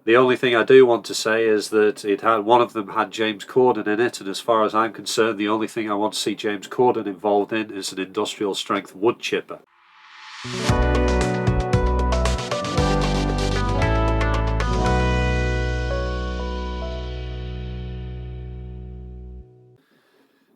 The only thing I do want to say is that one of them had James Corden in it, and as far as I'm concerned, the only thing I want to see James Corden involved in is an industrial strength wood chipper.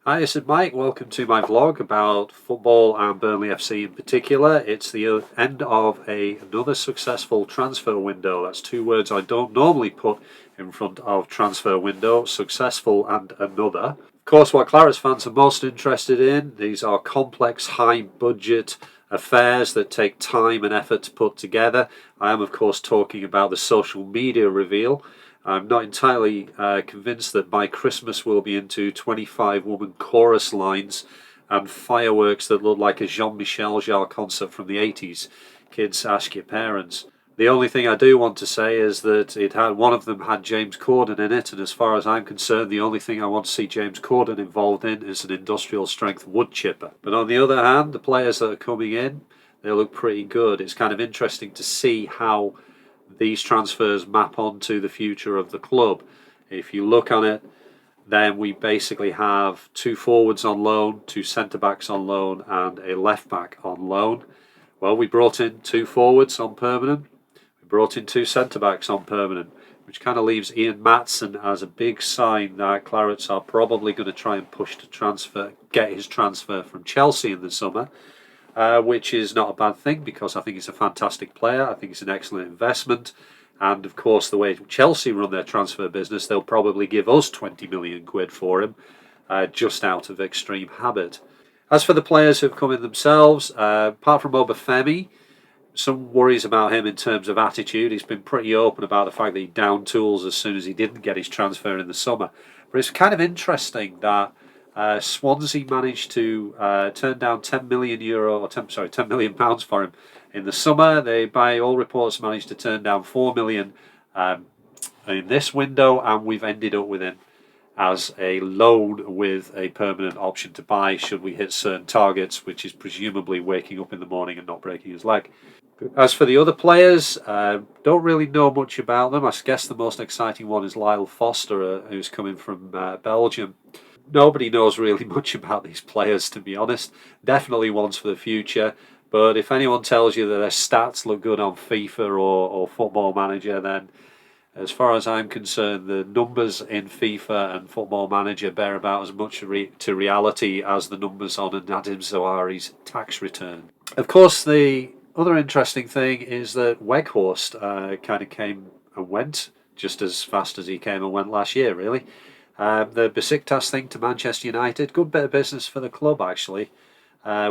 Hi, this is Mike. Welcome to my vlog about football and Burnley FC in particular. It's the end of another successful transfer window. That's two words I don't normally put in front of transfer window: successful and another. Of course, what Clarets fans are most interested in, these are complex, high-budget affairs that take time and effort to put together. I am, of course, talking about the social media reveal. I'm not entirely convinced that by Christmas we'll be into 25-woman chorus lines and fireworks that look like a Jean-Michel Jarre concert from the 80s. Kids, ask your parents. The only thing I do want to say is that one of them had James Corden in it, and as far as I'm concerned, the only thing I want to see James Corden involved in is an industrial strength wood chipper. But on the other hand, the players that are coming in, they look pretty good. It's kind of interesting to see how these transfers map onto the future of the club. If you look on it, then we basically have two forwards on loan, two centre-backs on loan, and a left-back on loan. Well, we brought in two forwards on permanent. We brought in two centre-backs on permanent, which kind of leaves Ian Maatsen as a big sign that Clarets are probably going to try and push to get his transfer from Chelsea in the summer. Which is not a bad thing, because I think he's a fantastic player. I think it's an excellent investment. And of course, the way Chelsea run their transfer business, they'll probably give us 20 million quid for him, just out of extreme habit. As for the players who've come in themselves, apart from Obafemi, some worries about him in terms of attitude. He's been pretty open about the fact that he downed tools as soon as he didn't get his transfer in the summer. But it's kind of interesting that Swansea managed to turn down £10 million for him in the summer. They, by all reports, managed to turn down £4 million in this window, and we've ended up with him as a loan with a permanent option to buy should we hit certain targets, which is presumably waking up in the morning and not breaking his leg. As for the other players, don't really know much about them. I guess the most exciting one is Lyle Foster, who's coming from Belgium. Nobody knows really much about these players, to be honest. Definitely ones for the future. But if anyone tells you that their stats look good on FIFA or Football Manager, then as far as I'm concerned, the numbers in FIFA and Football Manager bear about as much to reality as the numbers on Nadim Zawari's tax return. Of course, the other interesting thing is that Weghorst kind of came and went just as fast as he came and went last year, really. The Besiktas thing to Manchester United, good bit of business for the club, actually.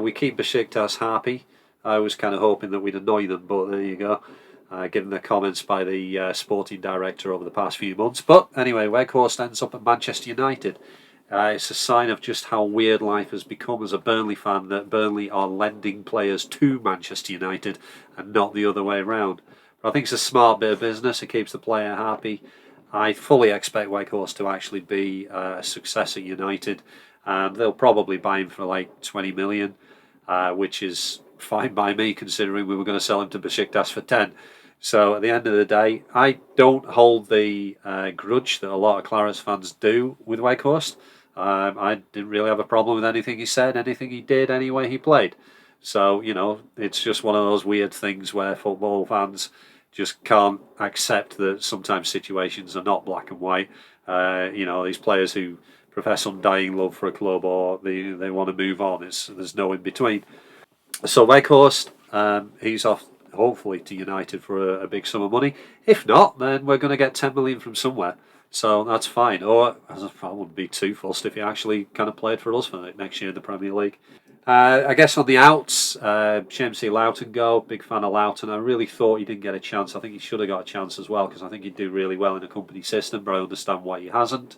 We keep Besiktas happy. I was kind of hoping that we'd annoy them, but there you go. Given the comments by the sporting director over the past few months. But anyway, Weghorst ends up at Manchester United. It's a sign of just how weird life has become as a Burnley fan, that Burnley are lending players to Manchester United and not the other way around. But I think it's a smart bit of business. It keeps the player happy. I fully expect Weghorst to actually be a success at United, and they'll probably buy him for like 20 million, which is fine by me considering we were going to sell him to Besiktas for 10. So at the end of the day, I don't hold the grudge that a lot of Clarets fans do with Weghorst. I didn't really have a problem with anything he said, anything he did, any way he played. So, you know, it's just one of those weird things where football fans just can't accept that sometimes situations are not black and white. You know, these players who profess undying love for a club, or they want to move on. There's no in between. So Weghorst, he's off hopefully to United for a big sum of money. If not, then we're going to get 10 million from somewhere. So that's fine. Or I wouldn't be too fussed if he actually kind of played for us for next year in the Premier League. I guess on the outs, shame to see Loughton go. Big fan of Loughton. I really thought he didn't get a chance. I think he should have got a chance as well, because I think he'd do really well in a company system, but I understand why he hasn't.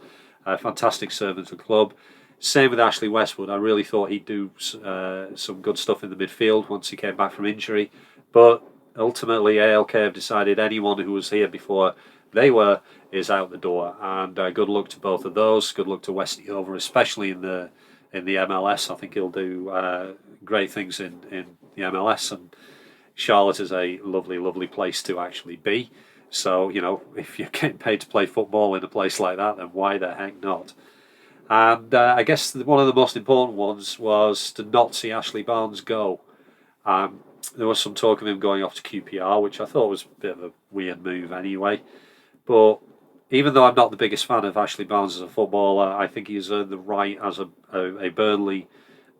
Fantastic servant to the club. Same with Ashley Westwood. I really thought he'd do some good stuff in the midfield once he came back from injury. But ultimately, ALK have decided anyone who was here before they were is out the door. And good luck to both of those. Good luck to Westy Over, especially in the MLS. I think he'll do great things in the MLS. And Charlotte is a lovely, lovely place to actually be. So, if you're getting paid to play football in a place like that, then why the heck not? And I guess one of the most important ones was to not see Ashley Barnes go. Um, there was some talk of him going off to QPR, which I thought was a bit of a weird move anyway. But even though I'm not the biggest fan of Ashley Barnes as a footballer, I think he's earned the right as a Burnley.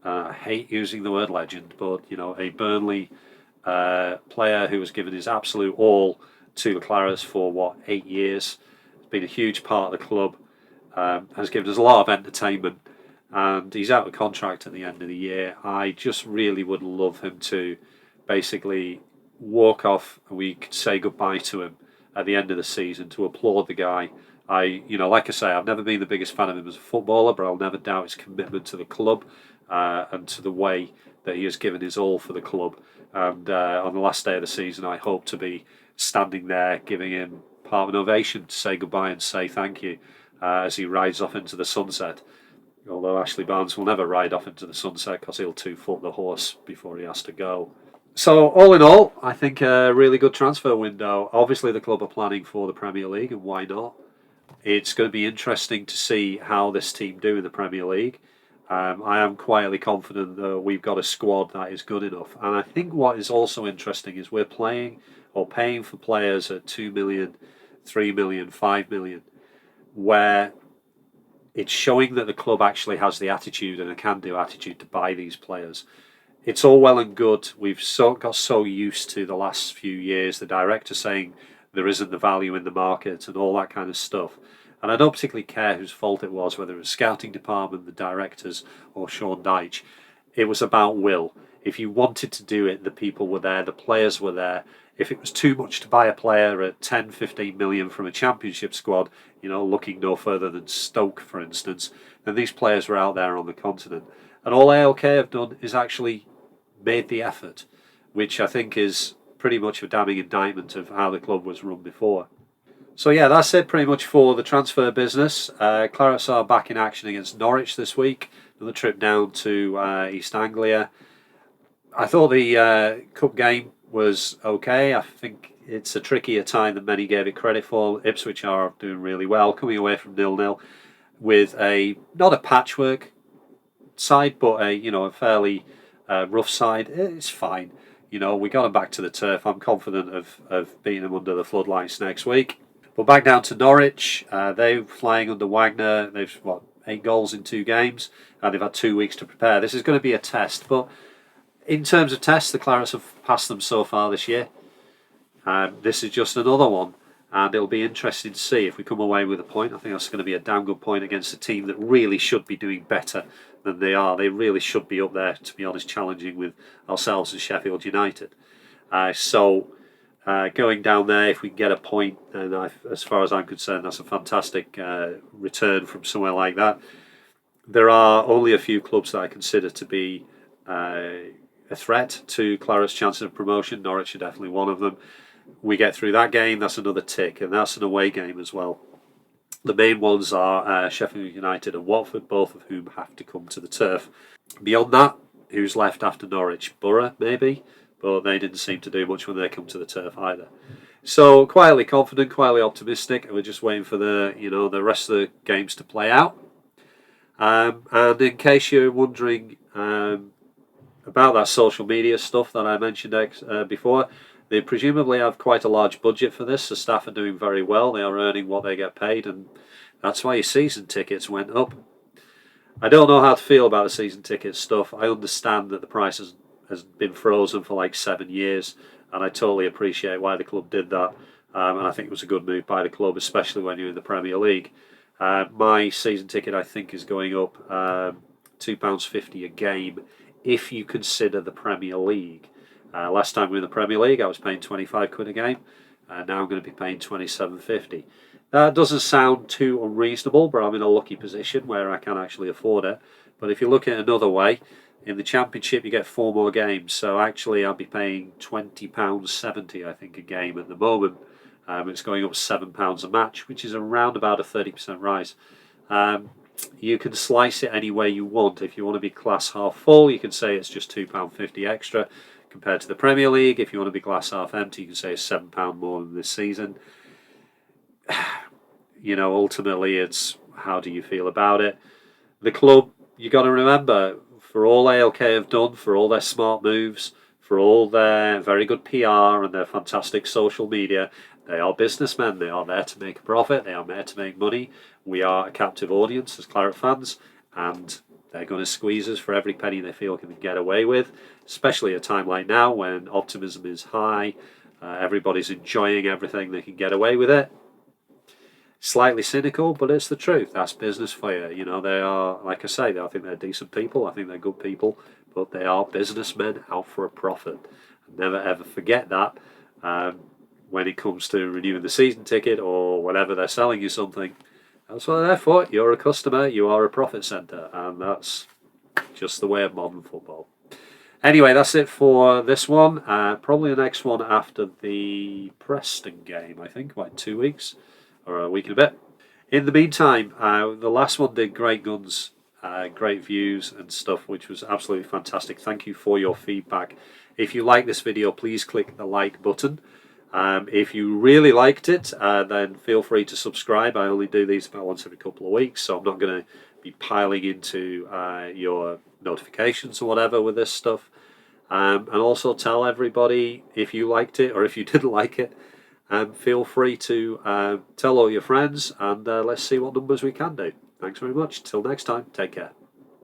I hate using the word legend, but a Burnley player who has given his absolute all to the Clarets for 8 years. Has been a huge part of the club. Has given us a lot of entertainment, and he's out of contract at the end of the year. I just really would love him to basically walk off and we could say goodbye to him at the end of the season to applaud the guy. Like I say, I've never been the biggest fan of him as a footballer, but I'll never doubt his commitment to the club and to the way that he has given his all for the club. And on the last day of the season, I hope to be standing there giving him part of an ovation to say goodbye and say thank you as he rides off into the sunset. Although Ashley Barnes will never ride off into the sunset because he'll 2-foot the horse before he has to go. So all in all, I think a really good transfer window. Obviously the club are planning for the Premier League, and why not? It's going to be interesting to see how this team do in the Premier League. I am quietly confident that we've got a squad that is good enough. And I think what is also interesting is we're paying for players at 2 million, 3 million, 5 million, where it's showing that the club actually has the attitude and a can-do attitude to buy these players. It's all well and good. We've got so used to the last few years, the director saying there isn't the value in the market and all that kind of stuff. And I don't particularly care whose fault it was, whether it was the scouting department, the directors, or Sean Dyche. It was about will. If you wanted to do it, the people were there, the players were there. If it was too much to buy a player at 10, 15 million from a championship squad, looking no further than Stoke, for instance, then these players were out there on the continent. And all ALK have done is actually made the effort, which I think is pretty much a damning indictment of how the club was run before. So yeah, that's it pretty much for the transfer business. Clarets are back in action against Norwich this week. Another trip down to East Anglia. I thought the cup game was okay. I think it's a trickier time than many gave it credit for. Ipswich are doing really well, coming away from 0-0 with not a patchwork side, but a fairly rough side. It's fine. We got them back to the turf. I'm confident of beating them under the floodlights next week. But back down to Norwich, they're flying under Wagner. They've 8 goals in 2 games, and they've had 2 weeks to prepare. This is going to be a test, but in terms of tests, the Clarets have passed them so far this year. This is just another one, and it'll be interesting to see if we come away with a point. I think that's going to be a damn good point against a team that really should be doing better than they are. They really should be up there, to be honest, challenging with ourselves and Sheffield United. Going down there, if we can get a point, then as far as I'm concerned, that's a fantastic return from somewhere like that. There are only a few clubs that I consider to be a threat to Clarets' chances of promotion. Norwich are definitely one of them. We get through that game, that's another tick, and that's an away game as well. The main ones are Sheffield United and Watford, both of whom have to come to the turf. Beyond that, who's left after Norwich? Borough, maybe? But they didn't seem to do much when they come to the turf either. So quietly confident, quietly optimistic, and we're just waiting for the rest of the games to play out. And in case you're wondering about that social media stuff that I mentioned before, they presumably have quite a large budget for this. The staff are doing very well. They are earning what they get paid, and that's why your season tickets went up. I don't know how to feel about the season ticket stuff. I understand that the price has been frozen for 7 years, and I totally appreciate why the club did that. And I think it was a good move by the club, especially when you're in the Premier League. My season ticket, I think, is going up £2.50 a game if you consider the Premier League. Last time we were in the Premier League, I was paying 25 quid a game. Now I'm going to be paying £27.50. That doesn't sound too unreasonable, but I'm in a lucky position where I can actually afford it. But if you look at it another way, in the Championship you get 4 more games, so actually I'll be paying £20.70 I think a game at the moment. It's going up £7 a match, which is around about a 30% rise. You can slice it any way you want. If you want to be glass half full, you can say it's just £2.50 extra compared to the Premier League. If you want to be glass half empty, you can say it's £7 more than this season. ultimately it's how do you feel about it. The club, you got to remember, for all ALK have done, for all their smart moves, for all their very good PR and their fantastic social media, they are businessmen. They are there to make a profit. They are there to make money. We are a captive audience as Claret fans, and they're going to squeeze us for every penny they feel can get away with, especially at a time like now when optimism is high. Everybody's enjoying everything they can get away with it. Slightly cynical, but it's the truth. That's business for you. They are, like I say, I think they're decent people. I think they're good people, but they are businessmen out for a profit. Never ever forget that when it comes to renewing the season ticket or whatever they're selling you something. That's what they're there for. You're a customer, you are a profit centre, and that's just the way of modern football. Anyway, that's it for this one. Probably the next one after the Preston game, I think, like 2 weeks or a week and a bit. In the meantime, the last one did great guns, great views and stuff, which was absolutely fantastic. Thank you for your feedback. If you like this video, please click the like button. If you really liked it, then feel free to subscribe. I only do these about once every couple of weeks, so I'm not going to be piling into your notifications or whatever with this stuff. And also tell everybody if you liked it or if you didn't like it. Feel free to tell all your friends, and let's see what numbers we can do. Thanks very much. Till next time, take care.